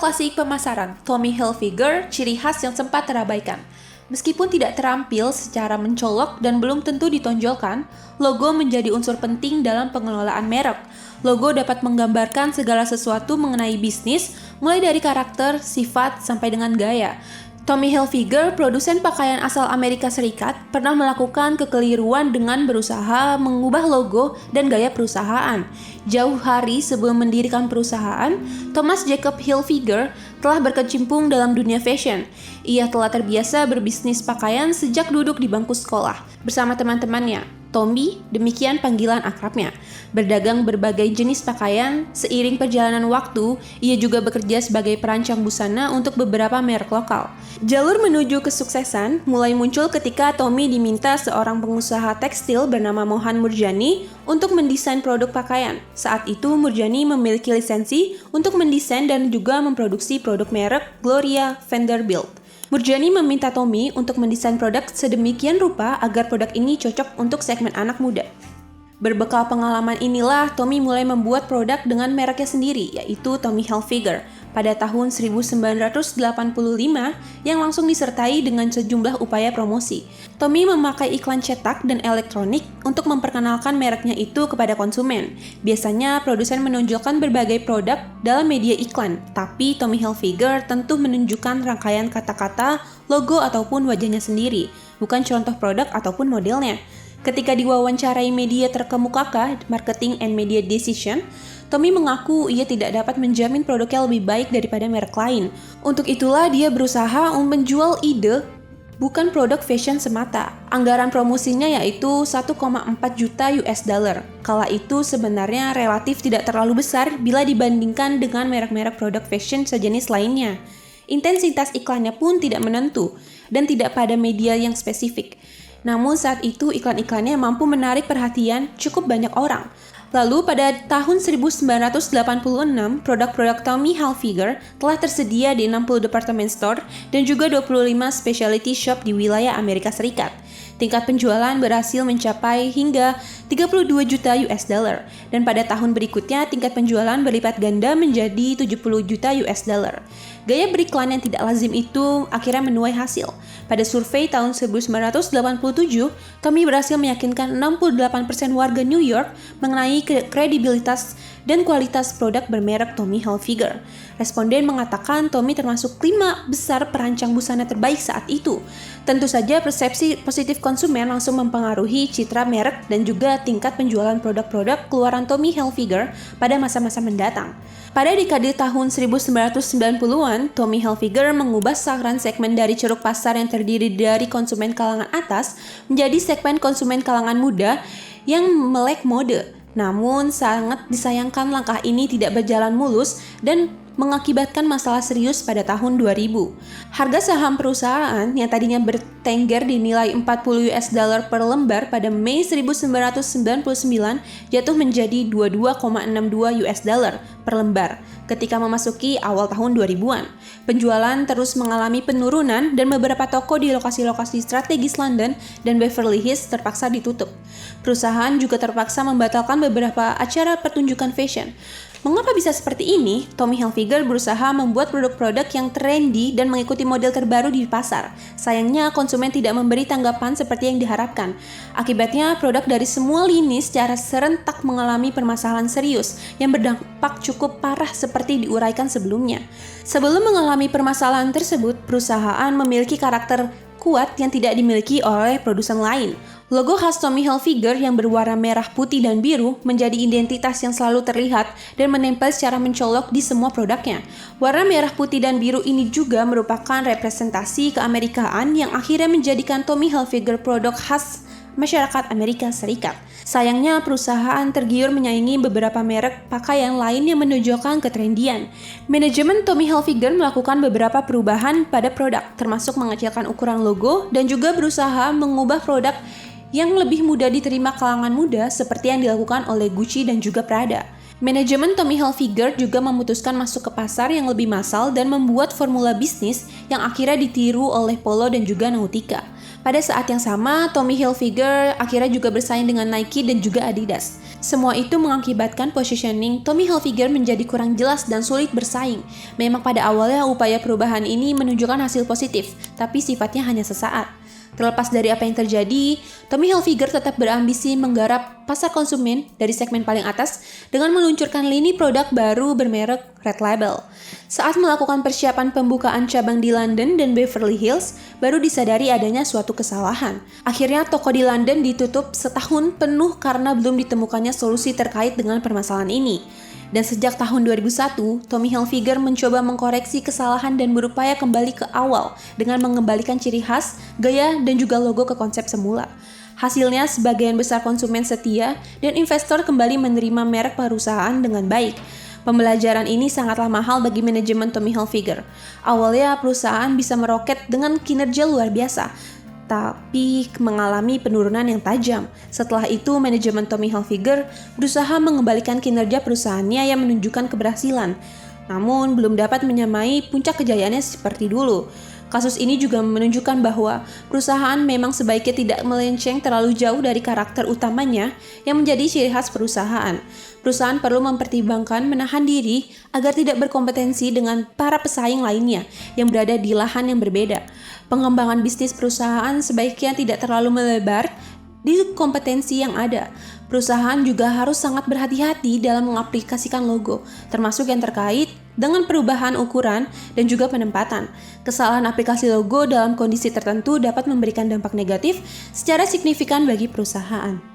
klasik pemasaran, Tommy Hilfiger, ciri khas yang sempat terabaikan. Meskipun tidak terampil secara mencolok dan belum tentu ditonjolkan, logo menjadi unsur penting dalam pengelolaan merek. Logo dapat menggambarkan segala sesuatu mengenai bisnis, mulai dari karakter, sifat, sampai dengan gaya. Tommy Hilfiger, produsen pakaian asal Amerika Serikat, pernah melakukan kekeliruan dengan berusaha mengubah logo dan gaya perusahaan. Jauh hari sebelum mendirikan perusahaan, Thomas Jacob Hilfiger telah berkecimpung dalam dunia fashion. Ia telah terbiasa berbisnis pakaian sejak duduk di bangku sekolah bersama teman-temannya. Tommy, demikian panggilan akrabnya. Berdagang berbagai jenis pakaian, seiring perjalanan waktu, ia juga bekerja sebagai perancang busana untuk beberapa merek lokal. Jalur menuju kesuksesan mulai muncul ketika Tommy diminta seorang pengusaha tekstil bernama Mohan Murjani untuk mendesain produk pakaian. Saat itu Murjani memiliki lisensi untuk mendesain dan juga memproduksi produk merek Gloria Vanderbilt. Murjani meminta Tommy untuk mendesain produk sedemikian rupa agar produk ini cocok untuk segmen anak muda. Berbekal pengalaman inilah Tommy mulai membuat produk dengan mereknya sendiri, yaitu Tommy Hilfiger, pada tahun 1985 yang langsung disertai dengan sejumlah upaya promosi. Tommy memakai iklan cetak dan elektronik untuk memperkenalkan mereknya itu kepada konsumen. Biasanya produsen menunjukkan berbagai produk dalam media iklan, tapi Tommy Hilfiger tentu menunjukkan rangkaian kata-kata, logo ataupun wajahnya sendiri, bukan contoh produk ataupun modelnya. Ketika diwawancarai media terkemuka, Marketing and Media Decision, Tommy mengaku ia tidak dapat menjamin produknya lebih baik daripada merek lain. Untuk itulah dia berusaha menjual ide, bukan produk fashion semata. Anggaran promosinya yaitu 1,4 juta US dollar. Kala itu sebenarnya relatif tidak terlalu besar bila dibandingkan dengan merek-merek produk fashion sejenis lainnya. Intensitas iklannya pun tidak menentu dan tidak pada media yang spesifik. Namun saat itu iklan-iklannya mampu menarik perhatian cukup banyak orang. Lalu pada tahun 1986, produk-produk Tommy Hilfiger telah tersedia di 60 department store dan juga 25 specialty shop di wilayah Amerika Serikat. Tingkat penjualan berhasil mencapai hingga 32 juta US dollar dan pada tahun berikutnya tingkat penjualan berlipat ganda menjadi 70 juta US dollar. Gaya beriklan yang tidak lazim itu akhirnya menuai hasil. Pada survei tahun 1987, Tommy berhasil meyakinkan 68% warga New York mengenai kredibilitas dan kualitas produk bermerek Tommy Hilfiger. Responden mengatakan Tommy termasuk 5 besar perancang busana terbaik saat itu. Tentu saja persepsi positif konsumen langsung mempengaruhi citra merek dan juga tingkat penjualan produk-produk keluaran Tommy Hilfiger pada masa-masa mendatang. Pada dekade tahun 1990-an, Tommy Hilfiger mengubah sasaran segmen dari ceruk pasar yang terdiri dari konsumen kalangan atas menjadi segmen konsumen kalangan muda yang melek mode. Namun sangat disayangkan langkah ini tidak berjalan mulus dan mengakibatkan masalah serius pada tahun 2000. Harga saham perusahaan yang tadinya bertengger dinilai 40 US dollar per lembar pada Mei 1999 jatuh menjadi 22,62 US dollar per lembar ketika memasuki awal tahun 2000-an. Penjualan terus mengalami penurunan dan beberapa toko di lokasi-lokasi strategis London dan Beverly Hills terpaksa ditutup. Perusahaan juga terpaksa membatalkan beberapa acara pertunjukan fashion. Mengapa bisa seperti ini? Tommy Hilfiger berusaha membuat produk-produk yang trendy dan mengikuti model terbaru di pasar. Sayangnya konsumen tidak memberi tanggapan seperti yang diharapkan. Akibatnya produk dari semua lini secara serentak mengalami permasalahan serius yang berdampak cukup parah seperti diuraikan sebelumnya. Sebelum mengalami permasalahan tersebut, perusahaan memiliki karakter kuat yang tidak dimiliki oleh produsen lain. Logo khas Tommy Hilfiger yang berwarna merah, putih, dan biru menjadi identitas yang selalu terlihat dan menempel secara mencolok di semua produknya. Warna merah, putih, dan biru ini juga merupakan representasi keamerikaan yang akhirnya menjadikan Tommy Hilfiger produk khas masyarakat Amerika Serikat. Sayangnya perusahaan tergiur menyaingi beberapa merek pakaian lain yang menunjukkan ketrendian. Manajemen Tommy Hilfiger melakukan beberapa perubahan pada produk, termasuk mengecilkan ukuran logo dan juga berusaha mengubah produk yang lebih mudah diterima kalangan muda seperti yang dilakukan oleh Gucci dan juga Prada. Manajemen Tommy Hilfiger juga memutuskan masuk ke pasar yang lebih massal dan membuat formula bisnis yang akhirnya ditiru oleh Polo dan juga Nautica. Pada saat yang sama, Tommy Hilfiger akhirnya juga bersaing dengan Nike dan juga Adidas. Semua itu mengakibatkan positioning Tommy Hilfiger menjadi kurang jelas dan sulit bersaing. Memang pada awalnya upaya perubahan ini menunjukkan hasil positif, tapi sifatnya hanya sesaat. Terlepas dari apa yang terjadi, Tommy Hilfiger tetap berambisi menggarap pasar konsumen dari segmen paling atas dengan meluncurkan lini produk baru bermerek Red Label. Saat melakukan persiapan pembukaan cabang di London dan Beverly Hills, baru disadari adanya suatu kesalahan. Akhirnya toko di London ditutup setahun penuh karena belum ditemukannya solusi terkait dengan permasalahan ini. Dan sejak tahun 2001, Tommy Hilfiger mencoba mengkoreksi kesalahan dan berupaya kembali ke awal dengan mengembalikan ciri khas, gaya, dan juga logo ke konsep semula. Hasilnya, sebagian besar konsumen setia dan investor kembali menerima merek perusahaan dengan baik. Pembelajaran ini sangatlah mahal bagi manajemen Tommy Hilfiger. Awalnya perusahaan bisa meroket dengan kinerja luar biasa, tapi mengalami penurunan yang tajam. Setelah itu, manajemen Tommy Hilfiger berusaha mengembalikan kinerja perusahaannya yang menunjukkan keberhasilan, namun belum dapat menyamai puncak kejayaannya seperti dulu. Kasus ini juga menunjukkan bahwa perusahaan memang sebaiknya tidak melenceng terlalu jauh dari karakter utamanya yang menjadi ciri khas perusahaan. Perusahaan perlu mempertimbangkan menahan diri agar tidak berkompetensi dengan para pesaing lainnya yang berada di lahan yang berbeda. Pengembangan bisnis perusahaan sebaiknya tidak terlalu melebar di kompetensi yang ada. Perusahaan juga harus sangat berhati-hati dalam mengaplikasikan logo, termasuk yang terkait dengan perubahan ukuran dan juga penempatan. Kesalahan aplikasi logo dalam kondisi tertentu dapat memberikan dampak negatif secara signifikan bagi perusahaan.